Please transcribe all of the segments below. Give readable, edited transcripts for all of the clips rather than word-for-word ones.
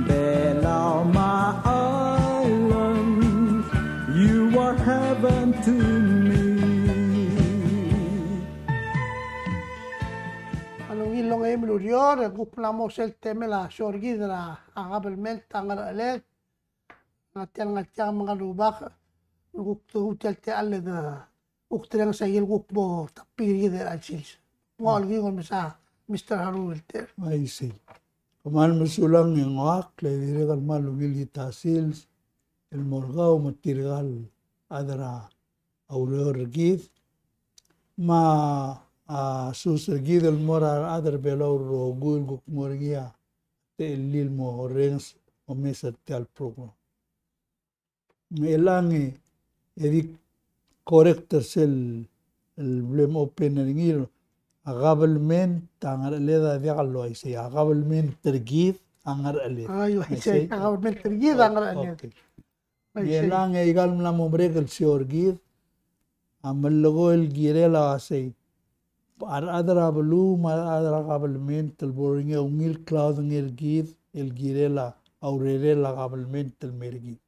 Belau, my island, you are heaven to me. Anong ilong ay melurior, guplamo sel temela, sorgidra, agabelment, tangalet, ngatiang mga lubak, gukto hotel te alle da, uktrang sa il gukbo, tapiri de achis. Ngolgi ngon misa, Mr. Harulter. I see. Kaman masulang yung wak, le direkal malungil itasils, el morgao matirgal adara aureur gith, ma susagid el morar adar belau rogul guk morgia, te el lil mo rengs o mesa te al program. Melangi edik corrector sel el blem open ngil agabelment tangar leda diagallo ay say agabelment tergid angar alet. Ayo, isay, agabelment tergid angar alet. Melangi igal na momregal siorgid, amallogo el girela asay. Adara balu adara agabelment el boringa ungil cloud ngir gid el girela aurerela agabelment el mergid.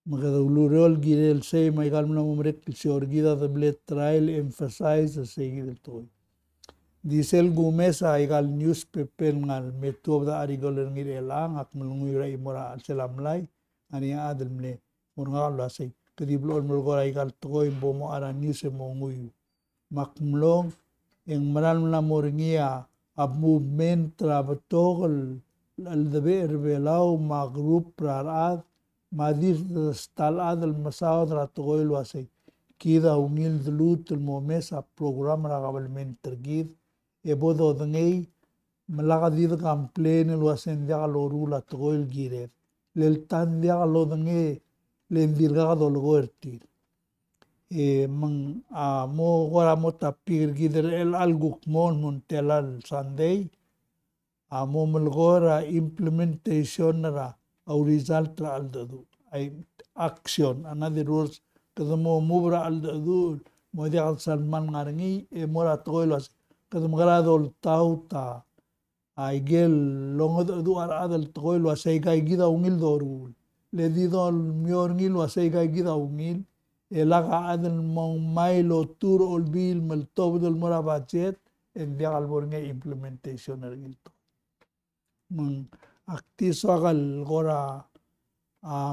Magadulurol girel say may kalmna momrek siorgida the blade trial emphasize the say del toy. Diesel gumesa igal newspaper ngal metu da arigol ngir elang ak melungui rai mora selamlai ani adel mle murngal la say kediblol mulgora igal toy bomo ara news mo ngui makmlong eng maral na morngia ab movement trabatol al deber belau ma group rarat madir stal adal masawad ratoil wasay kida ungil dlut el momesa program ragabalment tergid ebodo dengay malakadid kamplain el wasen dia lorula toil giret lel tan dia lo dengay lendirga dolgo ertir mang mo gora mo tapir gider el alguk mon montelal sunday mo melgora implementation ra au result ra aldadu ay action another words kadamo mubra aldadu mo dia salman ngarangi mora toilas kadam gradol tauta ay gel longod du ar adal toilo asay kay gida ungil dorul le didol mior ngil asay kay gida ungil elaga adal mong mailo tur ol bil mal tobdol mora budget en dia albornge implementation ergilto mang aktisogal gora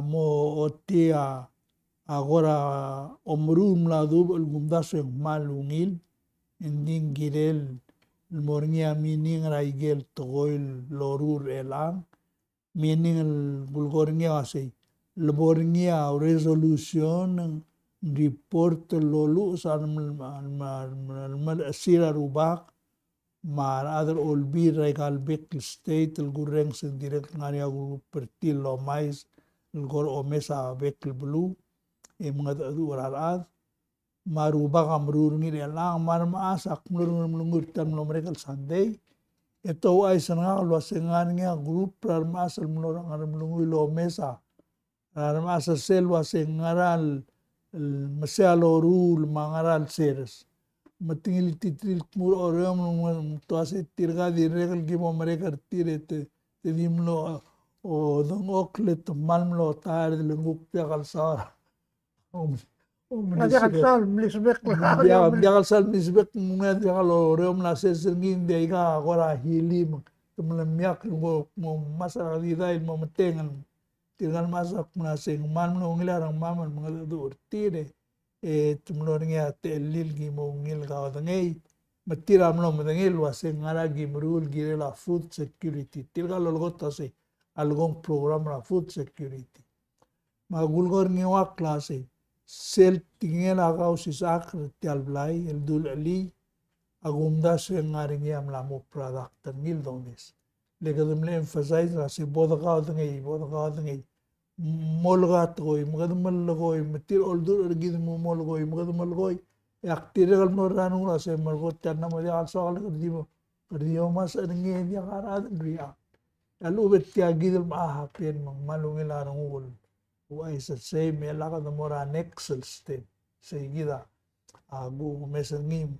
mo otia agora omrum la dub el gumdaso malungil ending girel morngia mining raigel toil lorur elang mining el bulgorngia asay leborngia resolution report lolu san mal asira rubak mar other all be regal bek state el gureng sen direct ngania gu pertil lo mais el gor omesa bek blue mga adu rarat maruba kamrur ngir elang mar maasak mulur tan mereka Sunday ito ay sana lo sengan nga group par masal mulur ngar mulungu lo mesa rar masa sel wa sengaral masalo rule mangaral seres matingil titril mur oram to ase tirga di regal gimo mereka tirete dimlo o dong oklet malmlo tar de lenguk tegal sar Dia kalsal misbek dia kalsal misbek mga dia kalau reom na sesengin dia ika agora hilim kemelemiak mo masa vida mo metengan tirgal masak naseng man no ngilarang maman mga dur tire tumlorngia telil gi mo ngil ka dangay matiram no medangil waseng ngara gi mrul girela food security tirgal lolgota se algong program la food security magulgor ngiwa klase sel tingel agaw si sakre tialblay el dul ali agumda se ngaringi am lamo product ngil dones legadum le emphasize la se bodagaw dangay molgat goy magadum malgoy matir oldur ergid mo molgoy magadum malgoy yaktiregal mo ranu la se malgot tanna mo ya sal kerdio mas ngi ya karad ria alu betia gidul ma hapen malungil arungul why is it say me laka the mora nexel step say gida abu mesangim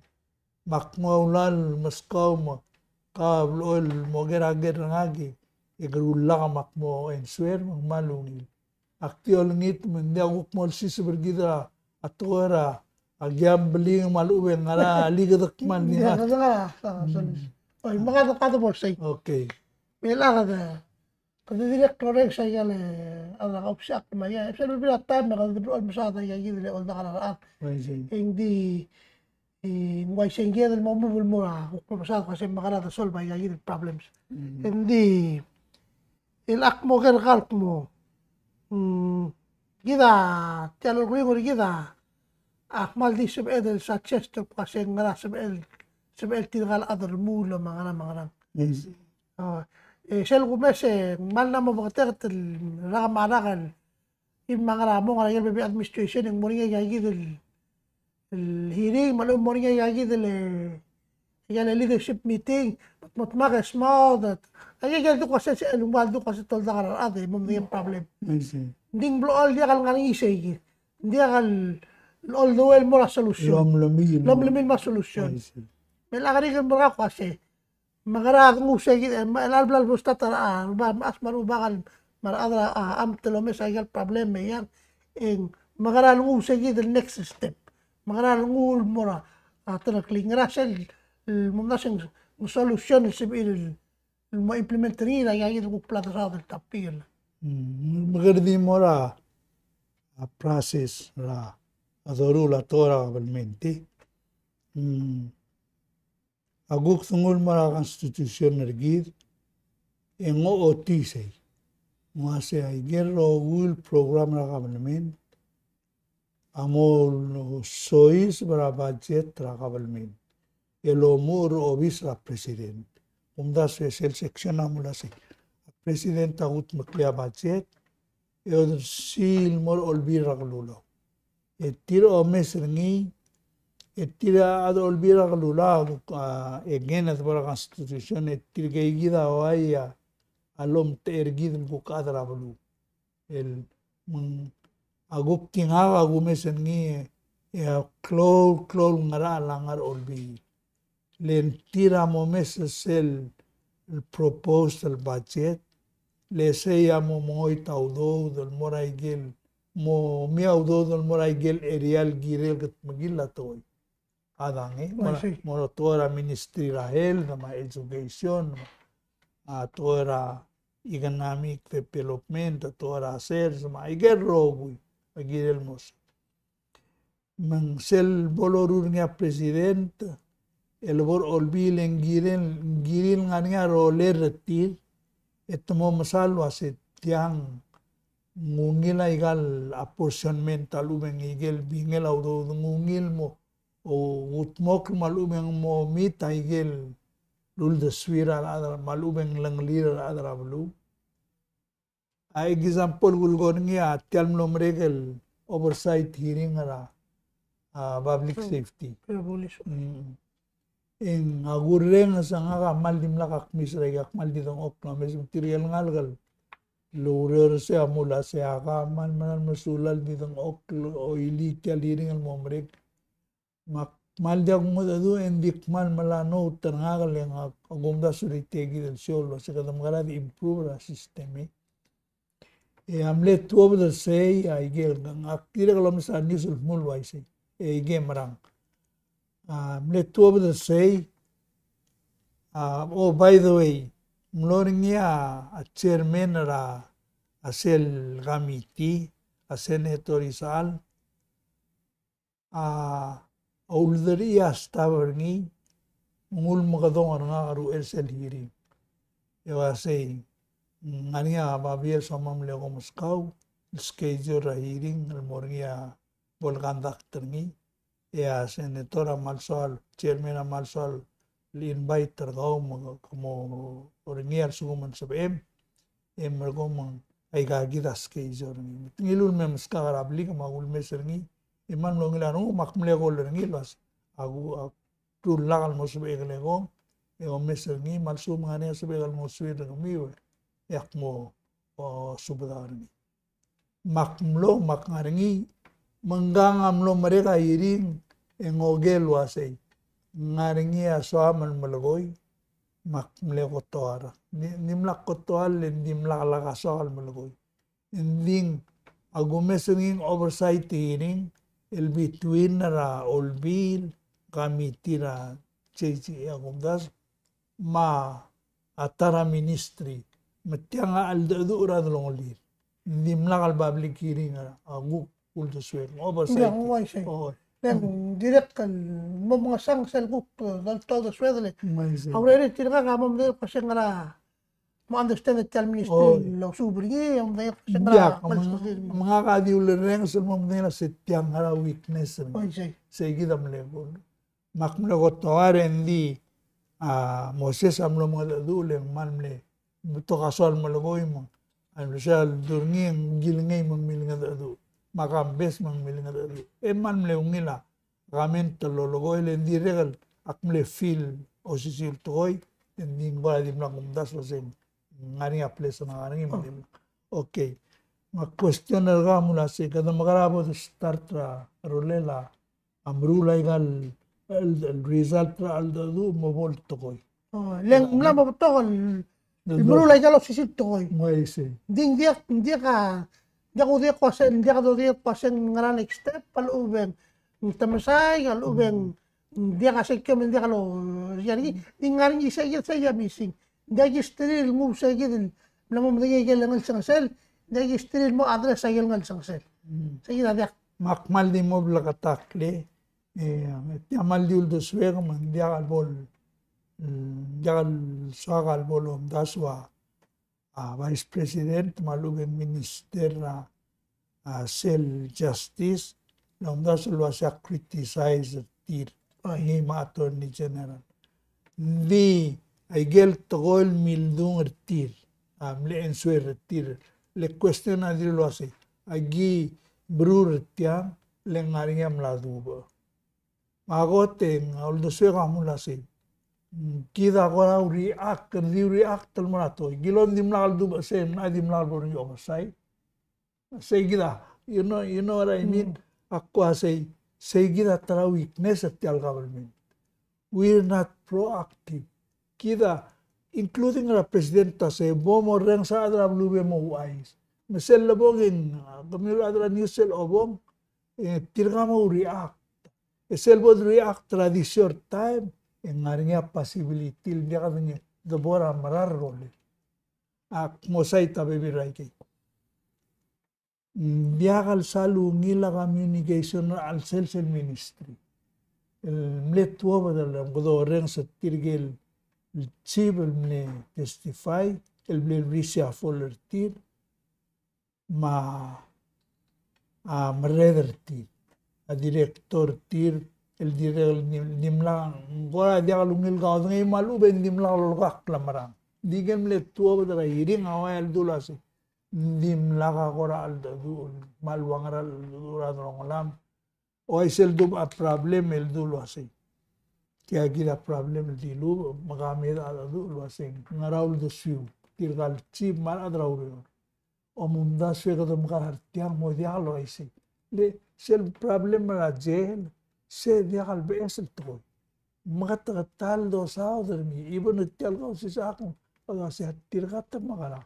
makmaulal maskaw mo kablol mogera ger ngagi Igrula makmo enswer magmalungil. Aktiol ngit mendia ukmol si sebergida atora agyam beling maluwen ngara ligadak man ni Dia mat. kata oh mga kata po say Okay. mela kata kada director ek saya le ala opsiak maya saya berbeda time na kada all masada ya gitu le all nakara hindi why sengge del mo mura kung masada kasi makarata solve ya gitu problems hindi ilak mo kalkalk mo kita tialo ko kita mal di sebel sa chester kasi ngara sebel tigal adar mula mga sel kumese mal na mo bakter rakamarakan in mga ramo nga yung administration yung moringa yagi del hearing malo moringa yagi del yan leadership meeting matmaka small that ay yan do kasi lumal do kasi tol da ade mo may problem ding blo all dia kal ngani isay dia kal all the well mo la solution lomlomil ma solution mela kari kan mga kasi magarag mo say malal busta tara mas marubakal maradra am telome saygal problem yan en magaral mo say the next step magaral mo mora atara klingra sel mumnasing solution sibil mo implement rin ay yung plata sa atin tapil Magandi mora a process ra adoru la tora kabalmente. Aguk tungul mara konstitusyon nergid engo otisay. Ngase ay gero will program ra kabalmen. Amol sois bara budget ra kabalmen. Elomur obis ra president. Umda special section amula say. President tagut makliya budget. Eod sil mor olbira kalulo. Etiro omes ringi. Etira ad olbira kalula. Again at bara constitution. Etir gaygida oaya. Alom tergid bukadra balu. El agup tingaga gumes ringi. Klol ngara langar olbi. Lentira momes sel proposal budget. Leseya mo moy taudo del moraigel mo miaudo del moraigel erial girel gat magilla toy adange mo tora ministry rahel na education tora economic development tora sales ma iger rogu agirel mos mang sel bolorur nga president elbor olbil giril nga roler retir etmo masalo aset tiang ngungil igal apportionment talumeng igel bingel audo ngungil mo o utmok malumeng mo mita igel lul de swira adra malumeng langlira adra blu a example gulgon ngi atial nomregel oversight hearing ara public safety en agurren sa nga mal dim lakak misreg mal ditong okno mes material ngalgal lurer se amula se aga man masulal ditong oklo oili kaliring al momrek mal dia mo dadu endik mal malano terngagal yang agumda suritegi del solo se kadam gara di improve la system amle tuob del sei ay gel ngakira kalau misal nisul mulwai sei gemarang let two of the say, oh, by the way, mloringia a chairman ra a sel gamiti, a senator isal, ulderia staverni, mul magadong nga aru el sel hearing. Ewa say, ngania babiel somam lego Moscow, schedule a hearing, al moringia volgandak ni. Senatora Malsol, Chairman Malsol, invite tergau como orinier suguman sabem, mergomang ay gagidas kay jorni. Ngilul mem skagarabli magul meserni, iman longilano makmle golrengi las agu tulakal mo sabe galego, meserni malsu mangane sabe gal mo suwir ngamiwe, yak mo subadarni. Makmlo makngarengi mangangam lo mereka iring engogel wasay ngaringi asaman malagoy mak mlekotoara nimlak kotoal nimlak lakasal malagoy ending agumesenging oversight hearing el between ra olbil committee ra JC agumdas ma atara ministry matianga aldo ura dolongolir nimlak al public hearing agu uldo swel oversight Hindi ako say. oh Then direct kan mo mga sang sel ko todo swedle. maise Ahora tira ka mo de kasi ngara mo understand the ministry lo subri ang de kasi ya ngara mga kadiulereng sa mga nila setiang hara weakness Oy say. seguida mlebol makmlegotoare ndi Moses amlo mga duleng manle buto kasal malagoy mo ano siya durnging gilingay mangmilinga dadu makambes mangmilinga dadu manle ungila kamen talologoy le ndi regal akmle feel osisil toy ndi ngora di mlangumdas wasem ngani aples na ngani madim okay mag question ga mula se kada magarabo start ra rolela amrula igal el result ra al dadu mo volto koy Leng mla mo to Ibro lay jalo sisit toy. maise Ding dia ka dia ko dia kwasen dia ko dia kwasen ngara next step palubeng tamasay palubeng dia ka sekyo men dia kalo jadi dingarin isa saya missing dia gistril mo sa gidin namo mo dia gelangan sang sel dia gistril mo address sa gelangan sang sel saya dia makmal di mo blakatakle tiamal di uldo swego man dia albol jagal sogal bolom daswa vice president malubeng minister cell justice long dasul was criticize tir ni ma attorney general di ay gel togol mildung tir le ensuer tir le question adir lo ase agi brur tiang le ngariam la duba magote uldo swego amula se kita kora react termarato gilon dimlal du sem na dimlal bor yo sai gida you know what I mean aku say gida tara weakness at the government we're not proactive kita including the president say bomo reng sa adra blube mo wise mesel labogin kamil adra newsel obong tirgamo react esel bod react tra this short time ngarinya possibility dia katanya dobora marar role mosay tabe biray kay dia kal salu ngila communication al sel ministry el mletwa badal godoreng sa tirgel civil mle testify el mle risha foller tir ma mreder tir a director tir el direl nimlang gora dia lungil ka ngai malu ben nimlang lolgak lamarang digem le tuwa badara hiring awal dulase nimlaga gora al dul malwangaral duran rongolam o isel dum a problem el dulase kaya gila problem el dilu magamit al dul wase ngaraul do siu tirgal chip mal adrauro o munda swega dum gartiang mo dialo ise le sel problem la jail se diakal beesel toy magatatal do sauder mi ibon tial ko si sakong aga se tirgata magara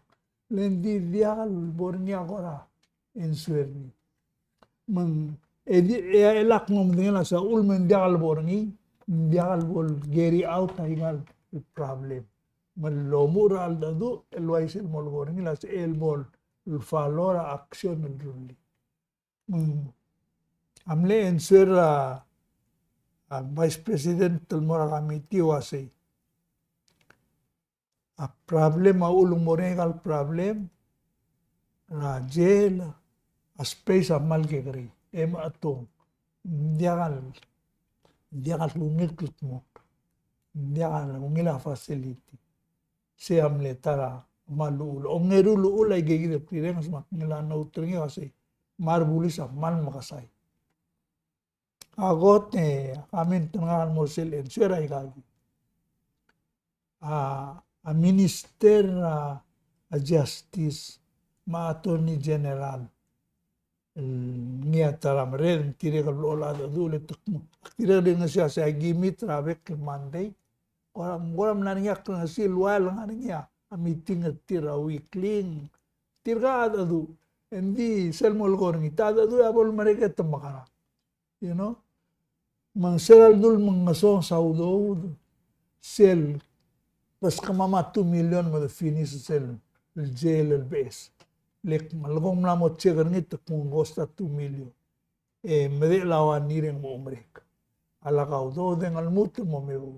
lendi diakal bornya gora ensuerni man elak ngom dingala sa ulmen diakal borni diakal bol geri out hingal problem man lomura al dadu elwaisel mol borni las el bol falora action el ruli amle ensuer Vice President Tulmora Committee wase a problem a ulung morengal problem na jail a space a malgegri atong diagal lungil tutmo diagal ungila facility se amle tara malul ongeru ulay gegide pireng smak nila no tringi wase marbulis a mal makasay agot amin tungal mosil ensure ay gagi a minister a justice ma attorney general niya taram ren tire kal ola dule tukmo tire din siya sa gimit rabek Monday orang nanya kena si luar nanya meeting tira weekly tirga ada tu endi sel mol gorngi tada tu abol mereka temakana you know mangseral dul mangasong saudo sel pas kamama 2 million mo finish sel jail el bes lek malgong mlamo chegar ngit kung gosta 2 million mede lawan nireng mo mereka ala kaudo dengan mutu mo meu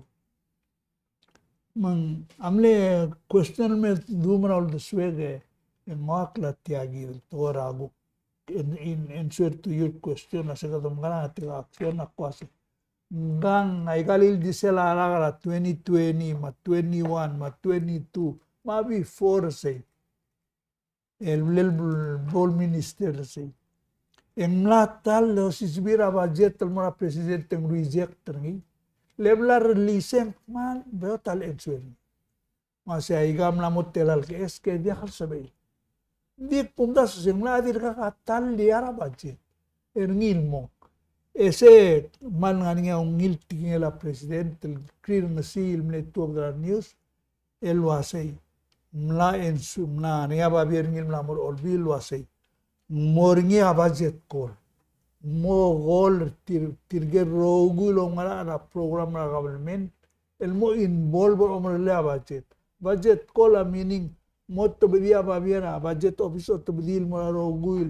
man amle question me dumra ul swege en makla tiagi tora gu in answer to your question asa ka dumgana tiga action akwase gang ay galil disela ala 2020 ma 21 ma 22 ma before say el bol minister say en latal lo sisbira budget mora presidente ng reject tangi leblar lisen mal beotal ensuen masih igam lamot telal ke eske dia hal sabai dik pundas sing ladir ka katal liara budget ngil mo ese mal ngania ngil tingela presidente clear nasil mleto of news el wasai mla en sumna nia babir ngil mlamor olbil wasai morngi budget call mo gol tirger rogulo ngara na program na government el mo involve omre le budget kola meaning mo to biya babiera budget office to bidil mo rogul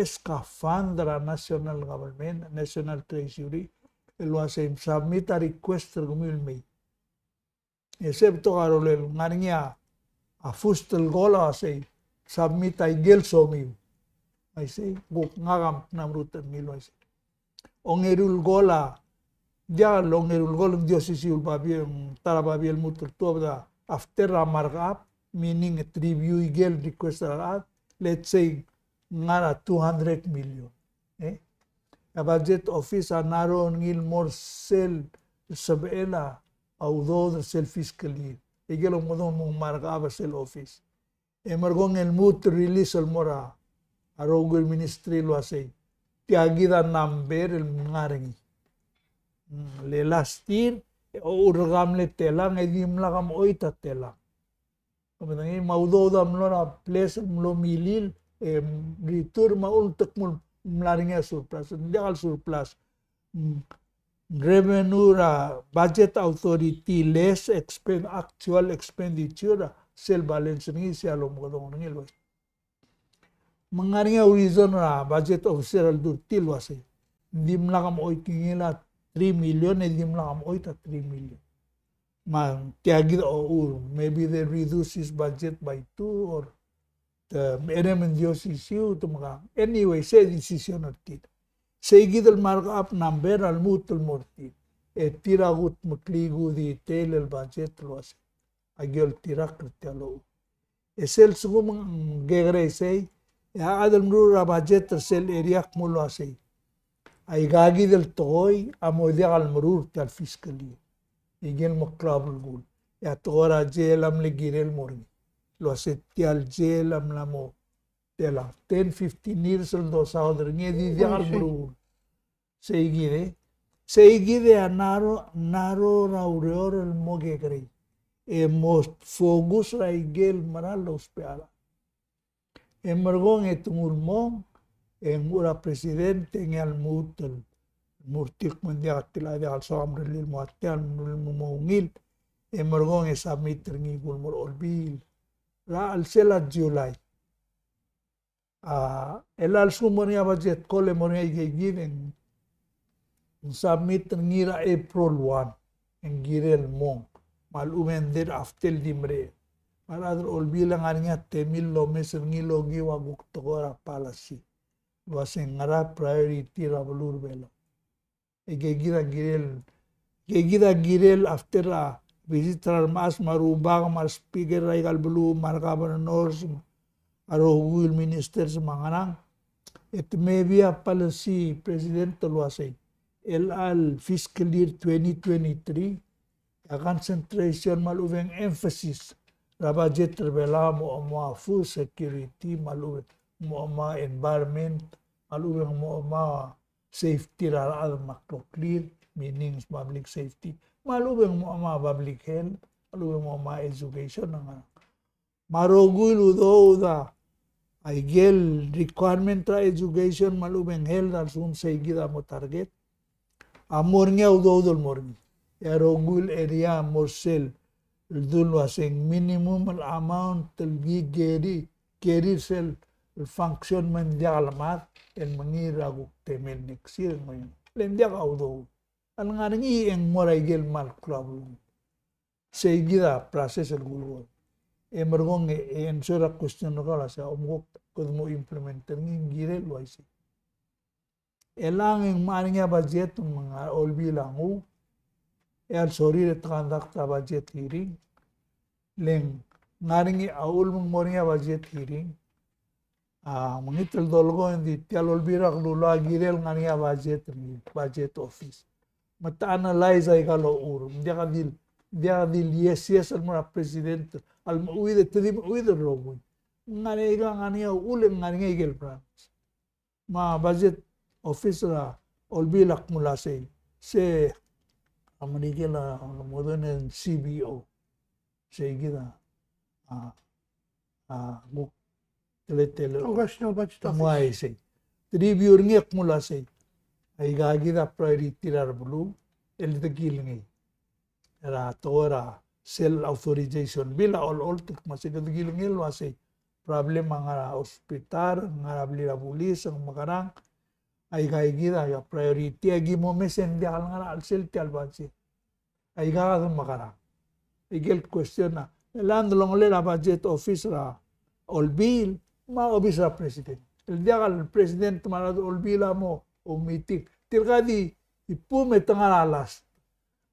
eska fundra national government national treasury el was submit a request gumil me excepto garole ngaringia a fustel gola say submit a gel somi I say buk ngagam namrutan ngilo I say ongerul gola dia longerul gol dio sisiul babi tara babi el mutur da after a markup meaning a review gel request let's say ngara 200 million a budget office a naro ngil more sel sabela au do sel fiscal year igelo modon mo markup sel office emergong el mut release el mora arogul ministry lo asay tiagida number el ngarengi le last year urgam le telang edim lagam oita telang kamangi maudo dam lora place mlo milil ritur maul tekmul mlaringa surplus ndial surplus revenue budget authority less actual expenditure sel balance ni sialo mo ngi lo mengaringa reason budget officer al durtil wase dim lakam oy kingila 3 million dim lakam oy ta 3 million ma tiagi or maybe they reduce his budget by 2 or the element diosisiu to mga anyway say decision artit say gidal markup number al mutul morti tiragut makligu di tel el budget wase agel tirak telo esel sugum gegre say ya adal mrura budget sel area mulo asay ay gagi del toy amoy al mrur tal fiscally igel maklabul gul ya tora jelam le girel morni lo asetial jelam lamo tela 10-15 years do saudar ngedi dial mrur seigide a naro raurior el mogegre most fogus ra igel maral hospital emergong etungulmong mura presidente ngal mutel murtik mendiak tilade al samril muatian mungil emergong submit ngi gulmur olbil ra al sela July elal sumornya budget kole mornya given submit ngi ra April 1 ngirel mong malumendir after dimre Maladro olbilang arinya temil lo mesir ngilogi waguk tokora palasi. Waseng ngara priority rabulur belo. Gegida girel after a visitor mas marubang mas speaker raigal belu markaban nors aro will ministers manganang. It may be a policy president tolwasay. Al fiscal year 2023 a concentration maluveng emphasis budget terbela mo full security malu mo environment malu mo safety ra al maklo clear meaning public safety. Malubeng mo ama public health, malubeng mo ama education nga. Marogul udo da ay gel requirement tra education malubeng health al sum say gida mo target. Amor nga udo morning. Yarogul area morsel dul wasing minimum amount telgi geri sel function man dia alamat en mangira guk temel neksir ngayon. Lem dia ka udo. Al nga ngi en moray gel mal problem. Say gida process el gulgo. Emergong ensura question no kala sa umgok kod mo implementer ng girel waisi. Elang ang maringa budget mga olbi langu. Al sorry at conduct a budget hearing. Leng ngaringi aul mong moringa budget hearing. Mangitel dolgo hindi tial olbi rak lula girel ngaringa budget office. Mata-analyze ay kalo ur. Dia dil yes al mga president al uide tadi uide rogo. Ngani ulem ngani igel prams. Ma budget office la olbi lak mula se amanigel la modern CBO. Se gida buk tele Congressional Budget Office. muai se. Review ngek mula se. Ay gagida priority rar bulu el tegilingi. Era tora cell authorization bila all tik masih tegilingi lo ase problem nga hospital nga bli la pulis ang makarang ay gida ya priority agi mo mesen dia nga al cell tal budget ay gaga makarang igel question na land long le la budget office ra all bill ma office ra president el dia al president mara all bill mo o meeting tirkadi ipume tanga alas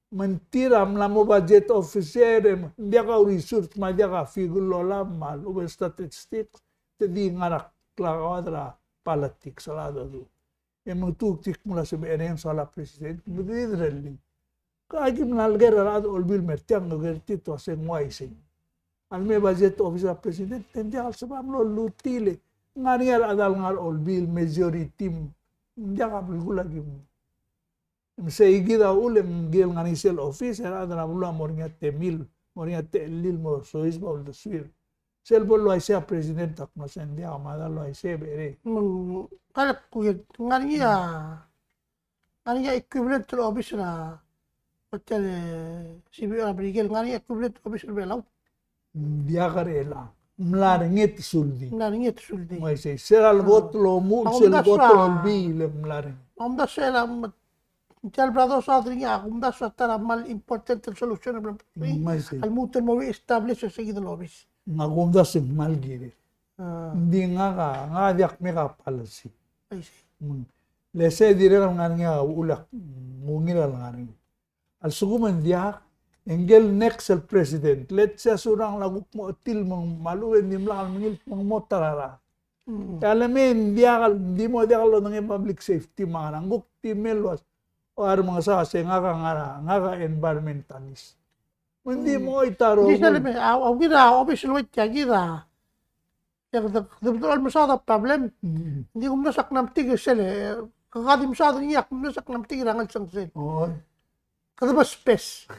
mentira mlamo budget officer dia ka research ma dia ka figure la mal o statistics jadi ngarak kladra politics salado do emutuk mula se beren sala president bidrelli kaji mnalger ra ol bil mertiang no gerti to se moise alme budget officer president tendia al sabab lo lutile ngarial adal ngar ol bil majority dia ka bulgula gim Seguida ulem gel nganisel office era da bula moringa temil moringa telil mo sois bol de suir sel bol lo aise president tak masen dia amada lo aise bere Kala kuya ngania equivalent to office na hotel CBO brigel ngania equivalent to office belau dia karela mlaringet suldi ngania suldi mo aise seral bot lo mu sel bot lo bi le mlaring Onda sela Intel brado sadrinya kumda satara mal important solution al mutul mo establish seguido lobis. Ngagumda sing mal gire. Hindi nga diak meka policy. Ay si. Lese dire nga ulak ngungila nga. Al suguman diak engel next el president let's say surang laguk mo til mong maluwen nimlang mangil mong motarara. Kalamin diak di mo diak lo ng public safety mga nangguk timel was o mga sase nga environmentalist. Hindi mo itaro. Hindi sa labi, gida, official wait ya, gida. Dibdol masyado problem. Hindi ko nasak ng tigil sila. Kakadi masyado niya, kung nasak ng tigil ang isang sila. Kada ba space?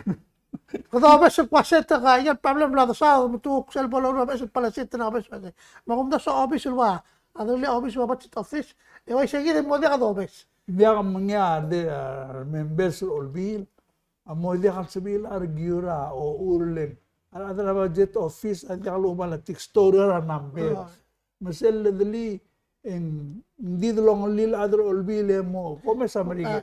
Kada ba sa kwaseta ka, yan problem lang sa mutuk sel bolo na ba sa palasita na ba sa. Magumda sa official wa. Ano li official wa budget office. E way sige mo dia ka office. Dia kan mangyari members olbil amo dia kan sabil argyura o urlem ala ada budget office at kalau mala textura number masel dali en hindi long lil adro olbil mo come sa marigi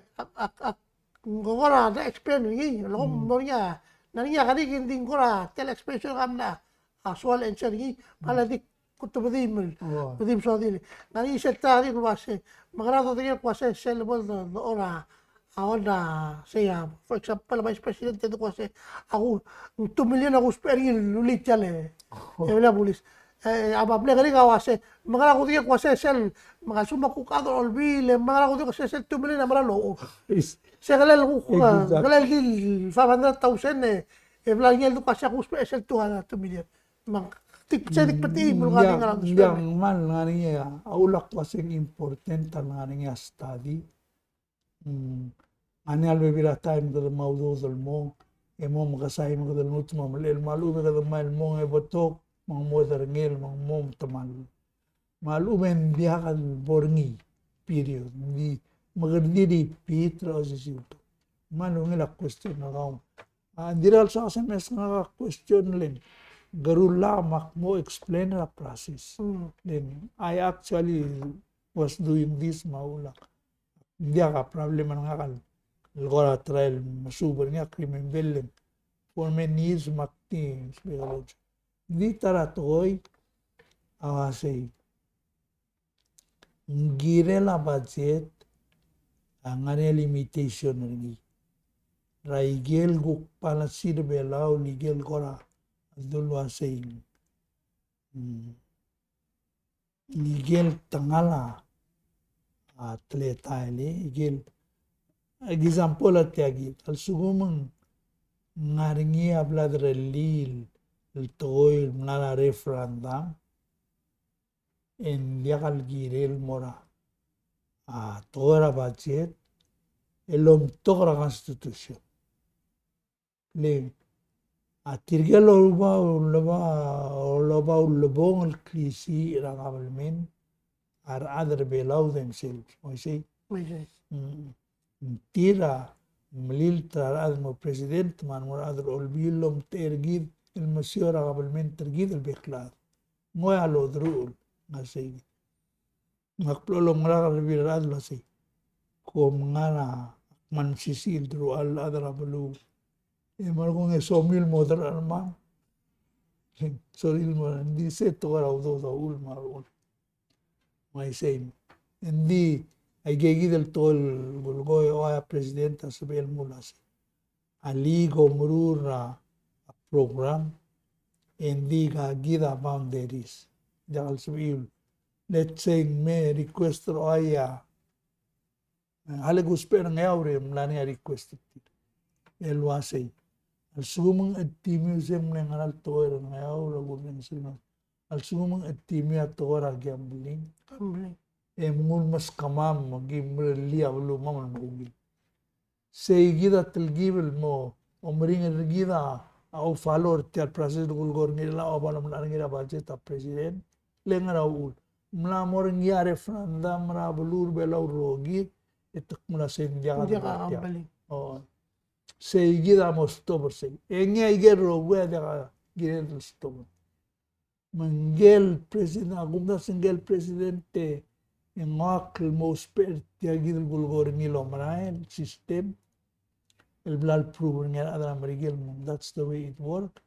ngora da experience ni lo mo niya naniya kadi hindi ngora tel expression kamna aswal encher ni pala di كنت بديم صاديلي ناني شتاري كواسي مغرض دي كواسي سيل بول دورا ahora sea for example vice president de kwase aku 2 million aku sperin lulit chale evla pulis abable gari kawase magara ko dia kwase sel magasuma ku kado olbi le magara ko dia kwase sel 2 million amara lo segalel ku galel dil 500,000 evla ngel du kwase ku special 2 million mang tik pati bulgari nga lang yang man ngani aulak wasing important ngani study Ani al bebila time kada maudo dal mo emo makasay mo kada nut mo malil malu kada mail mo e botok mang mo darngel mang mo tamal malu men dia kan borngi period di magardiri pitra osisiuto malu ngila question na raw diral sa SMS nga question len garula mak mo explain the process then I actually was doing this maula dia ka problem nga kal Lgora trial masubar niya krimen bellen for many years makti speloj di taratoy awasay ngire la budget ang limitation ni raigel guk pala sirbelaw ligel gora dulu asay ligel tangala atleta igel example at yagi al sugumang ngaringi ablad relil el toil nala referendum en diakal girel mora tora budget elom tokra constitution le atirgel lobong el krisi ragabalmen are other below themselves I say tira melil trarad mo president man adr olbilom tergid el masiora gabalmen tergid el beklar ngoy alo drul ngasay makplolom ngara bilad lo say kom ngara man sisil dru al adra belu e margong e somil modar alman soril mo di seto gara udo da ul marun may say hindi ay gigi del tol bulgoy o ay presidenta sabel mulas aligo murura program hindi ga gida boundaries dahil sabihin let's say may request o ay halagus pero ngayawri mlani request elwasay al sumang museum ng anal toer ngayawra gubin sino al sumang toer gambling mul mas kamam magimrelia ulo maman magugil say gida telgibil mo omring gida au follow tial process gulgor nila o balam na ngira budget a president lengra ul mla mor ngia referendum ra bulur belaw rogi etak mula sen dia o say gida mo stop say engia igero we da gida stop mangel president agumda single presidente yang ngakil mo spare tiagil gulgor nilo marael system el blal prover nga adra marigel mo that's the way it work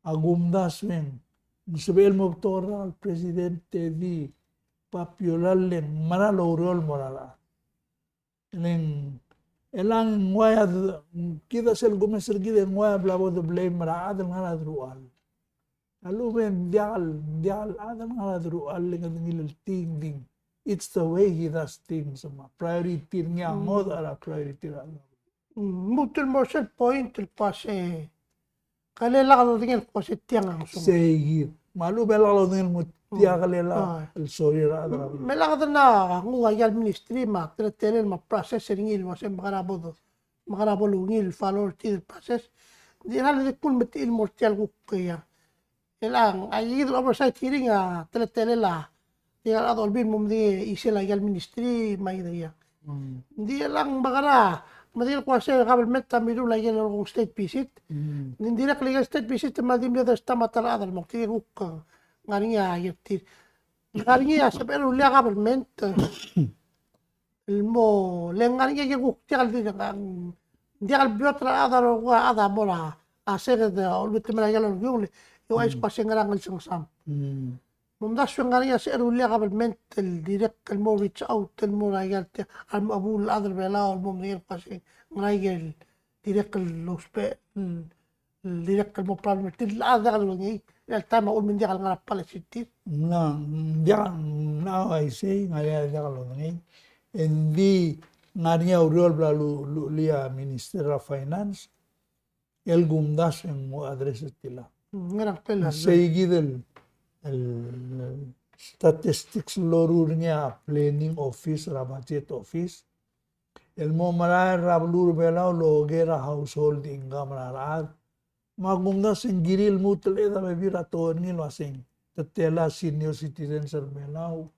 agumda swing musabel mo tora al presidente di popular len maralo rol morala len elang waya kita sel gumeser gide waya blabo de blame mara adal ngala drual aluben dial adal ngala drual len ngil ting ding it's the way he does things sama priority niya mo ara priority ra mutul mo sel point el pase kalela ka tingel ko si tiang say malu bela lo tingel mo tiang kalela el sorry ra mela ka na ngu ayal ministry ma tretenen ma process ringil mo sem makarabo lungil follow til process di hal de kun metil mortial ko kaya elang ay oversight hearing tretenen tinggal atau lebih memilih istilah legal ministry mai dia. Dia lang bagara, madil kuasa government tamidu lagi orang state visit. Hindi nak legal state visit madim dia dah matala adal mukti ruk ngarinya ayat. Ngarinya sebenarnya ulia government. Ilmu lengarinya je ruk tial dia kalau biotra adal gua ada bola. Aser dah ulbit kemana jalan gule. Yo ais kuasa ngarang sang. ممداش فنغانية سئروا اللي قبل منت الديرك الموريتش أو المورايال أبو الأذر بلا والمومنير قاسي مرايال ديرك اللوسباء الديرك المبرال الأذر الوني التام أقول من ديال غرب بالشتير لا ديال now I say ngaya ديال الوني إن دي ngania uriol bla lia Minister of Finance el gumdas en adres estila seguidel el statistics lorurnya planning office ra budget office El mo marar rablur belau lo gera household income rarat. Magumda sing giril mutel eda bebira to ni lo asing. Tetela senior citizen ser belau.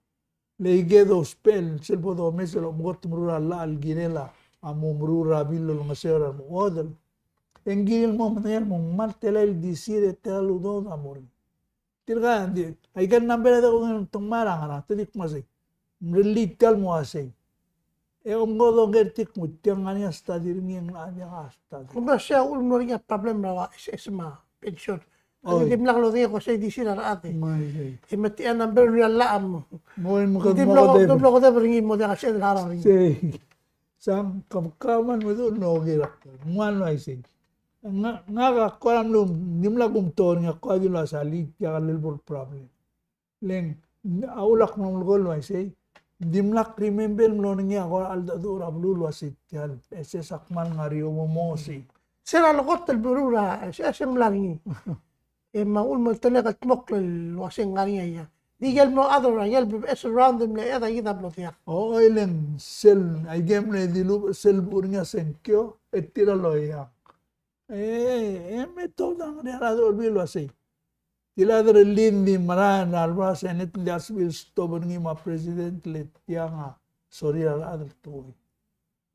Leige do spell selbo do mes lo mgot mrura la al girela amu mrura billo lo ngasera mo odel. En giril mo manel mo mal tela el disire tela do amor. Tirga di ay gan number da ko tong marang ara tedik masay. Mrilital mo asay. E ongo gertik mutiang ania stadir ni ang ania hasta. Kumba siya ulmo rin problem rawa isma pension. Hindi mo lang lo diya ko siya di sila ate. May Imati ang number niya laam. mo mo Hindi mo mo ko debra rin mo diya kasi harang rin. say sang kamkaman mo do no gira. Muan ay say. Nga ka kolam lum nimla gumtor nga ko adila sa lig ya little problem. Leng aulak mo gol ay say. Dimlak remember mo nga ako aldo rablu wasit yan. Ese sakman nga rio mo si. Sila lokot el burura siya lang ni. Maul mo talaga tmok el wasing nga niya. Di gel mo other gel es around them le eda yida blotia. O ilang sel ay game na dilu sel burnya senkyo etira loya. Me todo ang realador bilo así. Tiladre lindi maran alba senet lias bil stobon ngi ma president le tianga sorry al to.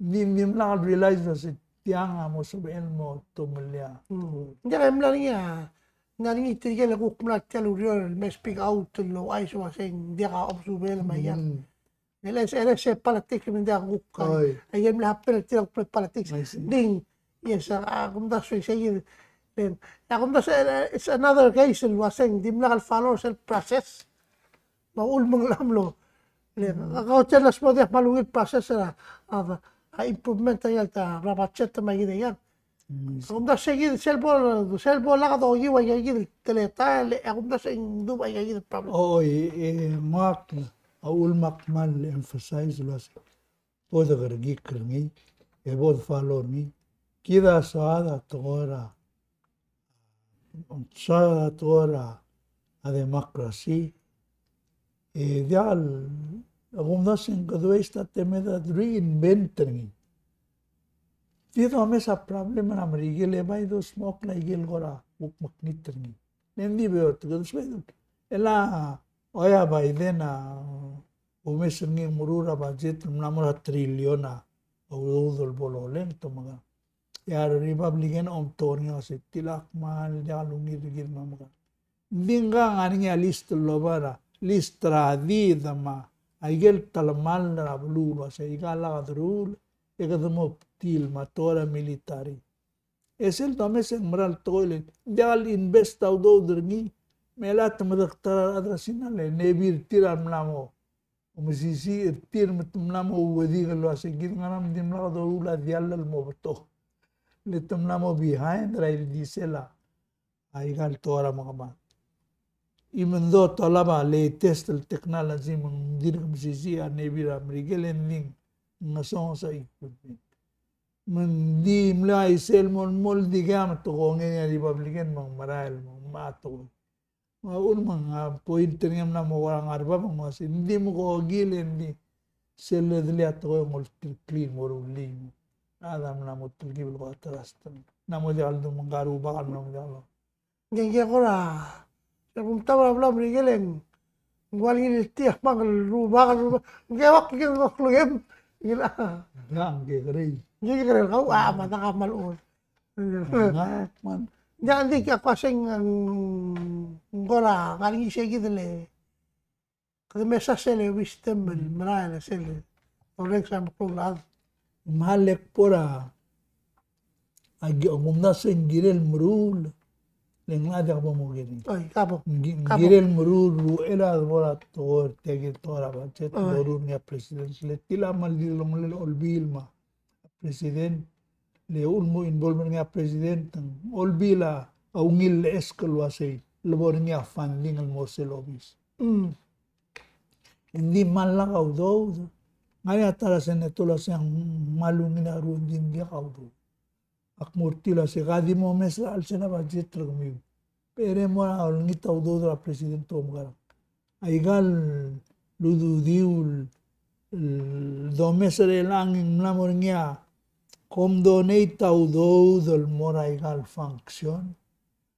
Nim la realize that tianga mo saben mo to mulya. Hindi lang niya. Nani tigel ko kumla telurior me speak out lo ay so saying dia ka observe ma yan. Ele se politics min dia ko ka. Ayem la pel til politics. Ding yes kum da so say then kum da it's another case lo saying dim la follow self process. Maul mong lamlo. Le ka chelas mo dia malungit process na improvement ay ta rabachet ma yan. Kung da sige selbo la ka do giwa gid teleta le kung da sing du ay gid problem. Mak aul makmal emphasize las pod gargi krngi e bod follow ni kida saada tora a democracy e dial kung da sing kadwesta temeda reinventing. Dito kami sa problem na marigil ba ito smoke na igil ko ra maknit rin. Hindi ba ito ganun sa ito. Ela oya ba ide na umisir ng murura budget na mura trilyon na udol bolo lento mga. Yaro Republican tor nga kasi tilak mahal niya lungir rigil mga. Hindi nga nga list lo ba listra di dama igil talamal na blulo sa igala ka rule ikadamo til matora military. Esel tome sen moral toilet. Dial invest tau do derni. Melat madaktar adrasinale nebir tiram namo. Umisisi tir matumnamo wadi galo asigit ngaram dimla do ula dialal mo beto. Litumnamo behind rail disela. Aigal tora mga ba. Even though talaba latest technology mang dirham sisi nebir amrigel ending nasong sa equipment. Di mula isel mol di gama to ko ngene Republican mang maral mang mato. Maun mga pointer ngam na mo warang arba mga hindi mo ko gilen di sel dili ato ko multi clean mo uli. Adam na mo tulgib ko atras tan. Na mo di aldo mangaru ba kan mo dalo. Genge ko ra. Sa kumtawa bla brigelen. Ngwalin tiyak mang ruba kan. Gewak ngem. Gila. Ngang gegre. Jadi keren kau mata kamal ul. Man. Jangan di kya kasing ngora kali siya gitu le. Kasi mesa sele wisdom marala sele. Orang sama kulad. Malek pora. Agi umumna sen girel mrul. Lengada ka mo gini. Ay, kapo. Girel mrul ela pora tor tege tora bachet dorun ya president le tila mal dilong le olbilma. President le ulmo involvement nga president ng olbila aungil le eskal wasay labor nga funding al mosel office. Hindi man lang ako daw. Ngayon atara sa netula siyang malungin na ruon din dia ako daw. Akmurti la si kadi mo mesra al siya na budget ragmiw. Pero mo na ngitaw daw da president to mga. Aigal lududiul domesere langing mlamorngia com donate audo del moraigal function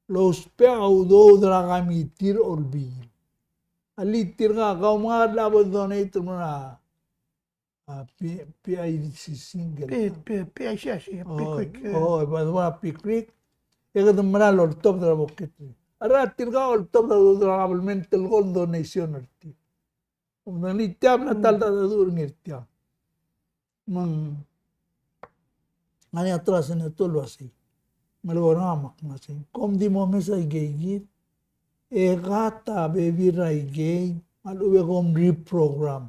los pe audo dra gamitir olbil alitir nga kau mga labo donate muna PIDC single PICC quick ba quick ega mara lor top dra bokit ara tirga ol top dra government tel gol donation arti umnali tiap na tal da dur ngirtia mang ani atras ne tolo asi malgona mak nasi kom di mo mesa igegit e gata baby rai gay malu be kom reprogram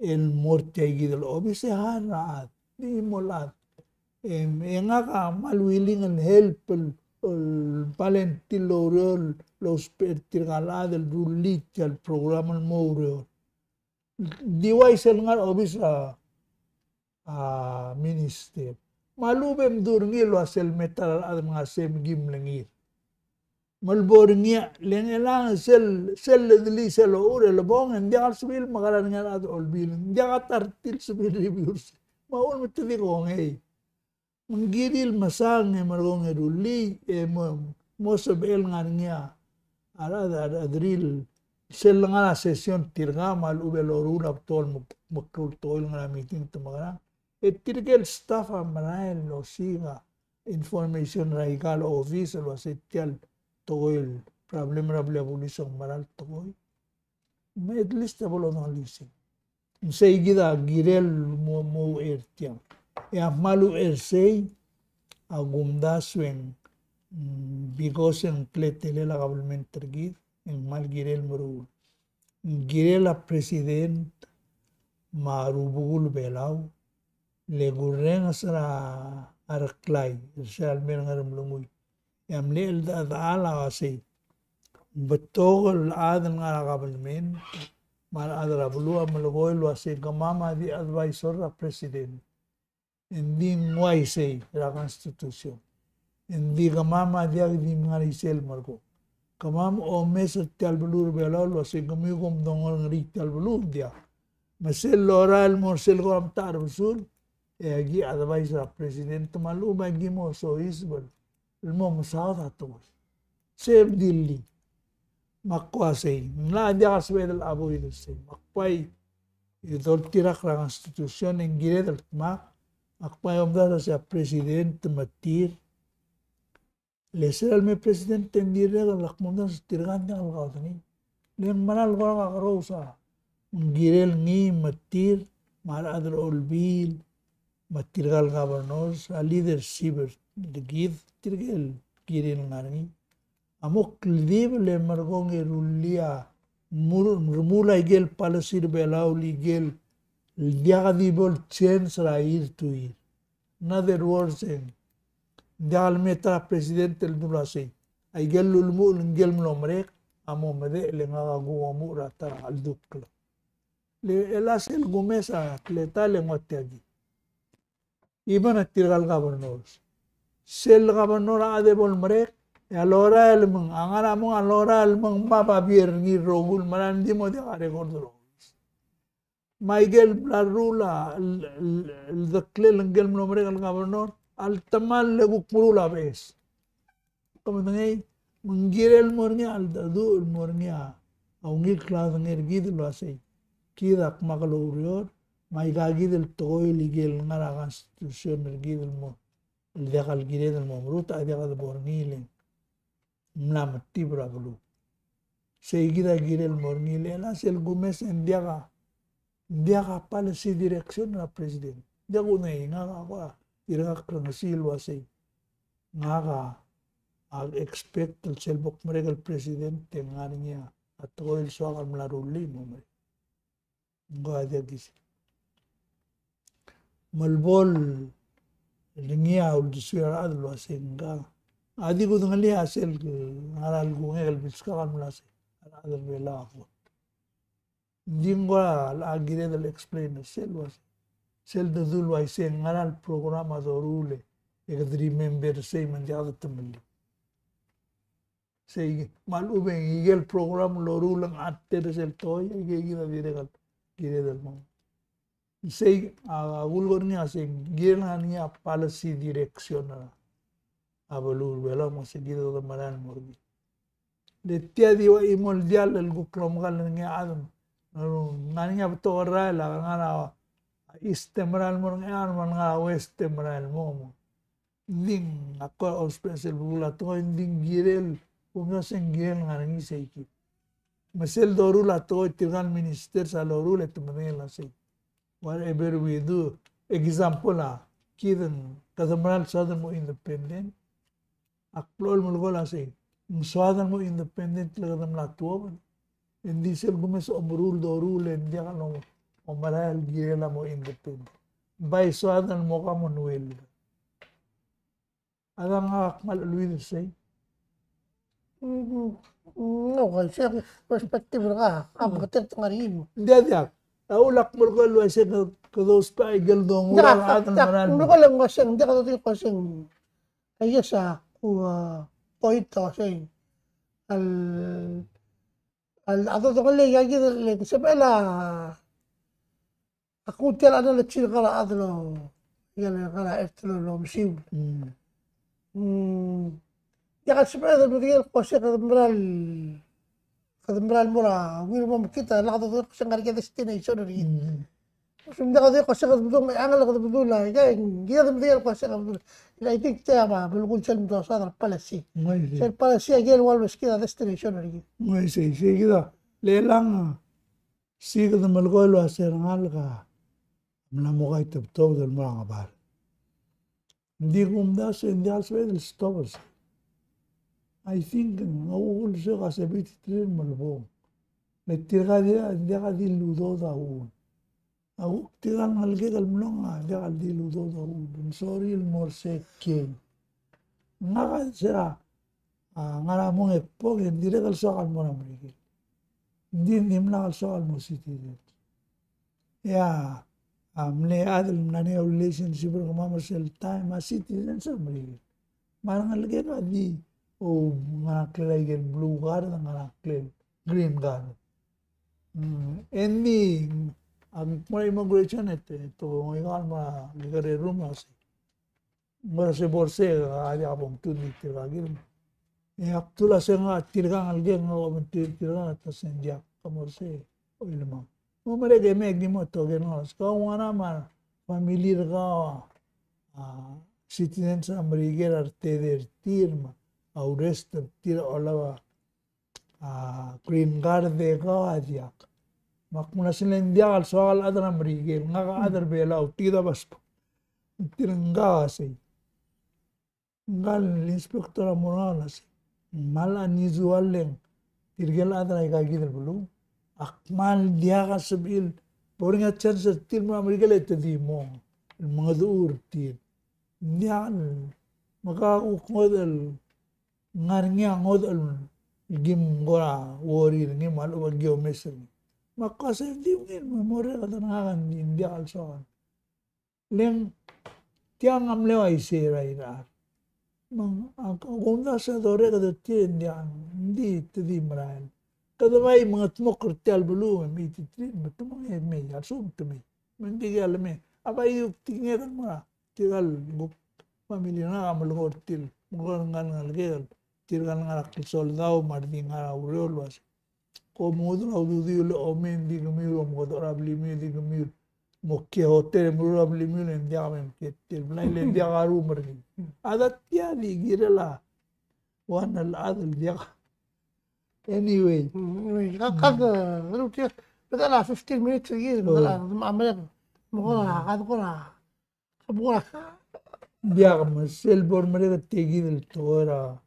el morte igidel obise harat di molat nga ka maluiling and help palentilorol los pertirgala del rulit el programa mouro diwai sel ngar obisa minister malubem durngil wasel metal ad mga sem gimlengir malborngia lengelang sel dili sel ore lebong ndia sibil magalan ngar ad olbil ndia tartil sibil reviews maul metli ko ngei menggiril masang margong eruli mo sabel ngarnia ada drill sel ngara session tirga mal ubelorul aptol mukul toil ngara meeting tumagara tirgel staff amrael lo siga information raikal office lo setial toil problem bulisong maral toy medlist bolo no lisi sei gida girel mo ertiam ya malu ersei agumda swing because en pletele la government tergir en mal girel muru girela president marubul belau le gurren asra arklai sel men ngaram lumui yam lel da ala wasi betogol adan ngara government mal adra bulu amalgoil wasi gamama di advisor a president hindi nguay say la constitution hindi gamama dia di ngarisel margo kamam o mesa tal bulur belol wasi gamigom dongol ngri tal bulur dia masel loral morsel ko am tar usul gi advisor a president malu bagi mo so isbol mo musawat to save dilli makwasay na dia kaswedal aboy say makpay idol tirak la constitution en giredal mak akpayom da sa presidente matir lesel me presidente ndire la lakmonda tirgan ng algawni len manal ko ka rosa girel ni matir mal adr olbil matirgal governors a leadership de gid tirgel girel ngani amok live le margong erulia murmula igel palasir belau ligel diaga di bol chance ra ir to ir in other words dial metra presidente el durase ay gelul mu ngel mlomrek amo mede le ngaga gu amu rata al dukla le elasel gumesa atleta le ngotegi iban atirgal governors sel governor ade bol mrek alora el mung angara mung alora el mung baba bier ni rogul marandi mo de are gordro Miguel Blarula el declel ngel mlomrek al governor al tamal le bukmurula bes como ngay mengirel mornya al dadu mornya aungil klas ngir lo asay kidak makalurior may gagid el toy ligel ngara constitution gidel mo el degal giredel mo ruta degal bornile mlamati braglu seguida girel mornile la sel gumes en diaga policy direction na president diago na nga kwa irak na silwa say nga expect el selbok meregal presidente nga niya at oil so ang mlaruli mo may ngada gisi malbol lingia ul disuara adlo say nga adi ko ngali asel ngaral gungel biska kan mlase adal bela ako dingwa agire del explain selwa sel de dulu ay sen ngaral programa dorule e remember say man jada tamli say mal ube igel program lorulang atte sel toy igel diregal gire del mo Say, agulgor niya say giran niya policy direction na abalul wala mo seguido de maran mordi. De tia diwa imol dial el gukrom gal niya adam. Ngani niya beto ora la ngana istemral mo ngan man nga westemral mo. Ding ako special bula to ding girel punya seng girel ngani say ki. Masel doru la to tiran minister sa loru le tumela say. Whatever we do, example kidan kadamral southern mo independent, aklol mo gola say, southern mo independent lagadam latuwa, hindi sila gumes omrul do rule, hindi ka no omarahal girela mo independent. By southern mo ka manuel. Adang akmal alwin say. Okay, siya perspective ka, kapatir tangarin mo. Hindi adyak. Taulak mo ko lo sa kados pa igal dong ulang atan maran. Hindi ko lang kasi hindi ka tuloy kasi ay sa point kasi al ato to kali yagi le sa bela ako tela ana le chil kala adlo yan kala estlo lo msiu. Ya kasi pa do diel kasi kadamral mura wir mo kita lakad to kasi ngarga destination ri. Sumda ka kasi kadudong may angal ka kadudula kaya gida diel kasi kadudula. I think tema bulgul sel do sa palasi. Sel palasi agel walbes kita destination ri. Ngai say kita lelang si kadamral ko lo aser ngal ka. Mnamo kay tebto del mga bar. Hindi kumda sa hindi aswed stoppers. I think ngawul siya kasi bititrin malbo. Nagtira dia hindi ka diludo daw. Ako tirang halge kalmlong hindi ka diludo daw. I'm sorry more seke. Nga ka siya nga mong epog hindi rin kalsokal mo na marigil. Hindi mo na kalsokal mo citizen. Yeah. Mle adal nani relationship ko mamasel time citizen sa marigil. Marang halge ka di o ngakilay blue card ngakilay green card. Ending ang mga immigration ito ngayon ligare room kasi mara se borse ali apong tundi tiragil. Aptula se nga tirgang algen nga tirgang at sendia kamorse o ilma. Mo mare game ag mo to geno ska wana ma familiar ka citizens ameriger arte der tirma Aurest tira olawa green card de ka adiak. Makmuna sila India al soal adar Amerike nga ka adar bela tida bas tiranga say. Ngal inspektor moral say. Mala unusual leng tirgel adar ay kagidar bulu. Akmal dia ka sabil boring at chance tirma Amerike le tadi mo mga duur tir. Dia makaukod ngarnya ngodal gim gora wori ni malu bagyo mesel makasa di ngin memori kada nangan India also leng tiang amle ay serai ra mang agunda sa dore kada ti India di tedi maran kada mai mga tmo kertel bulu mi titri betumang me asum tumi mendigal me apa yu tinggal ma tigal buk pamilya na amal til ngan ngal tirgan ngarak soldado mardi ngara urol was ko modu aududi le omen di gmir o modu rabli mi di gmir mokke hotel mu rabli mi le ndiam ke tir blai le dia garu mardi adat ya di girela wan al adl dia anyway kada ruti بدأنا 15 minutes يجي بدأنا عملنا مغرى هذا قرى مغرى dia masel bor mere tegi del tora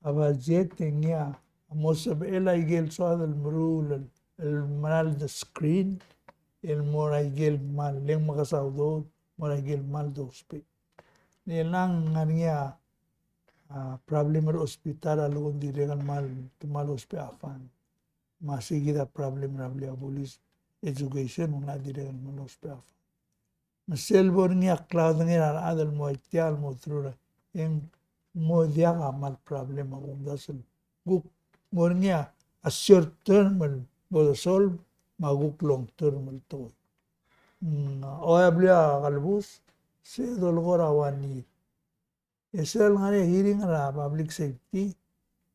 abazet tengia mosab ela igel soad el mrul el mal the screen el mora igel mal leng makasaudo mora igel mal do spe nilang ngania problem er hospital alun diregan mal tumal hospe afan masih kita problem rabli abolis education una diregan mal hospe afan masel bor ngia cloud ngira adal mo itial mo trura en mo dia mal problem ang dasal guk mornya a short term will solve maguk long term to Oya beliau kalbus, saya dolgora wani. Esel ngare hearing ra public safety,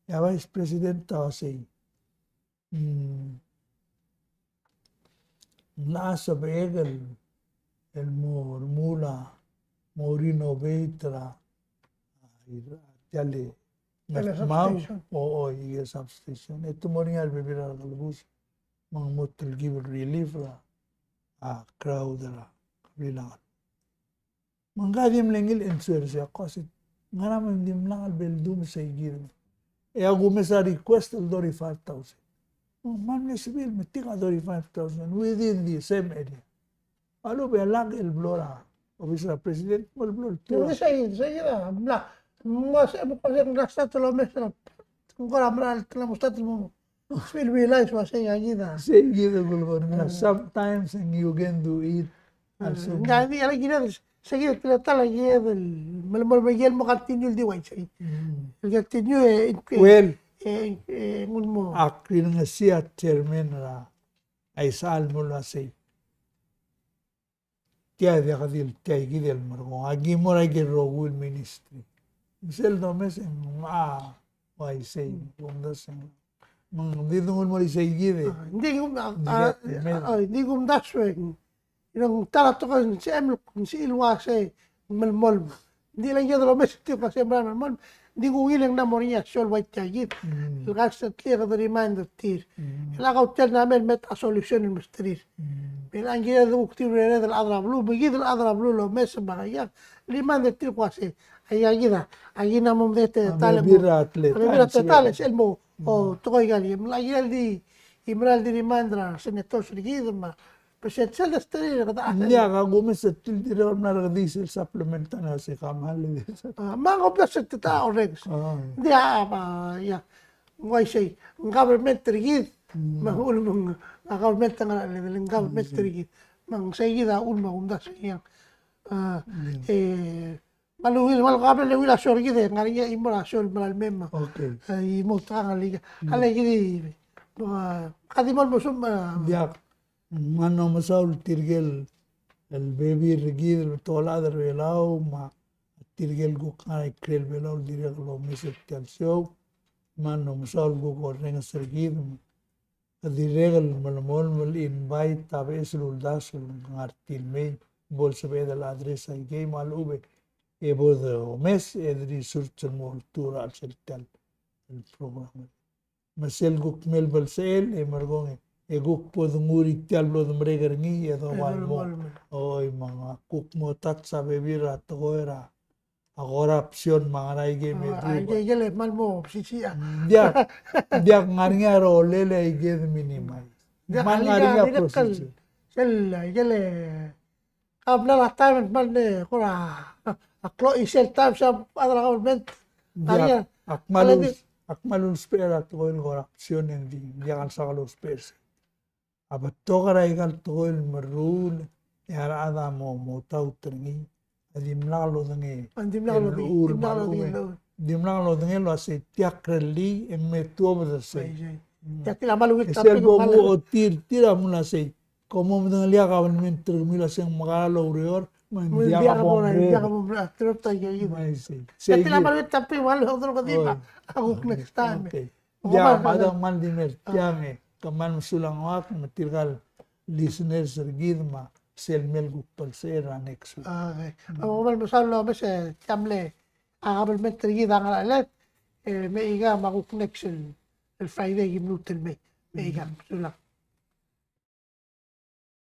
ya vice president tahu say. Nasa begal, el mula, morino beitra, jale. Mau, iya substation. Itu morning al bebera kalbus, mangmutul give relief lah. Crowd lah, bilangan. Mangkadim lengil insurance ako kasi ngaram dim lang al beldum sa igir. Ako mesa request al 45,000. Man sibil metika 45,000 within the same area. Alo be lag el blora. Officer president mal blor. Hindi saya bla. Mas kasi nasa tulo mesa. Kung karamral tala mustat mo. Will realize was saying agida. Say gida gulgor. Sometimes you can do it. Hindi ala gida. Sige tala gida mal bagel mo continue di way say. Continue Well, mo. Akrin nga siya chairman ra ay sal mo la say. Kaya dia kadil kaya gidel margo. Agi mo ra rogul ministry. Misel no mes why say kung daseng. Dito mo say gide. Hindi ko daseng. Yung tarato ka si Emil si Ilwa say malmol. Hindi lang yun lo mes ti kasi malmol. Hindi ko ilang na mo niya sol white kagit. Lukas at clear the reminder tir. Ilakaw tel namin met a solution in mysteries. Pero ang gina do ukti rere del adra blue, bigid del adra blue lo mes bagaya. Reminder tir ko kasi ay agina. Agina mo dete tale. Birat tale sel mo o tokoy gali. Mlagil di imral di reminder senator sigid ma. President sel destri kada. Niya ka gumes at tildira na diesel supplement na si kamahal. Mga plus at tao regs. Hindi ya. Ngoy say government rigid. Mahul mong government nga level government rigid. Mang say gida ulma umda sayang. Maluwil mal kabel lewila sorgi de ngariya imora sol mal memma. Okay. Ay mo tanga liga. Ala gidi. Kadimol mo sum. Dia mano masaul tirgel el baby rigid tola der velau ma tirgel go kai krel velau dire lo meset calcio mano masaul go correnga sergid direl malmol mal invite tabe sul dasul ngartil me bolsa be del adresa i game al ube e bodo mes e research mol tura al sertal el programa masel go mel balsel e margonge Eguk po nguri tiallo mereka ngi edo walmo oi mga kuk mo tat sa bebira toera agora option mga naige me Ay gele mal mo sisiya. dia ngarnya ro lele ige minimai man ngarnya procedure sel gele abla la time mal ne kora aklo isel time sa adra government dia akmalul spera to el option en dia kan sa lo space abatogara igal toil marul yara ada mo tau trengi adimlalo dange dimlalo dange lo se tiakreli emme tuoba da se ya tila malu ese bobo tira muna se como me dan lia gaban men termila sen magalo urior dia mo trota ya tila malu tapi malu otro ko dipa ako next time ya madang mandimer tiame kaman sulang wak matirgal listeners sergidma sel melgu palsera nexu okay mal masalo mes tamle agabel metrigida ngala me iga magu connection el friday gimnut el me iga sulang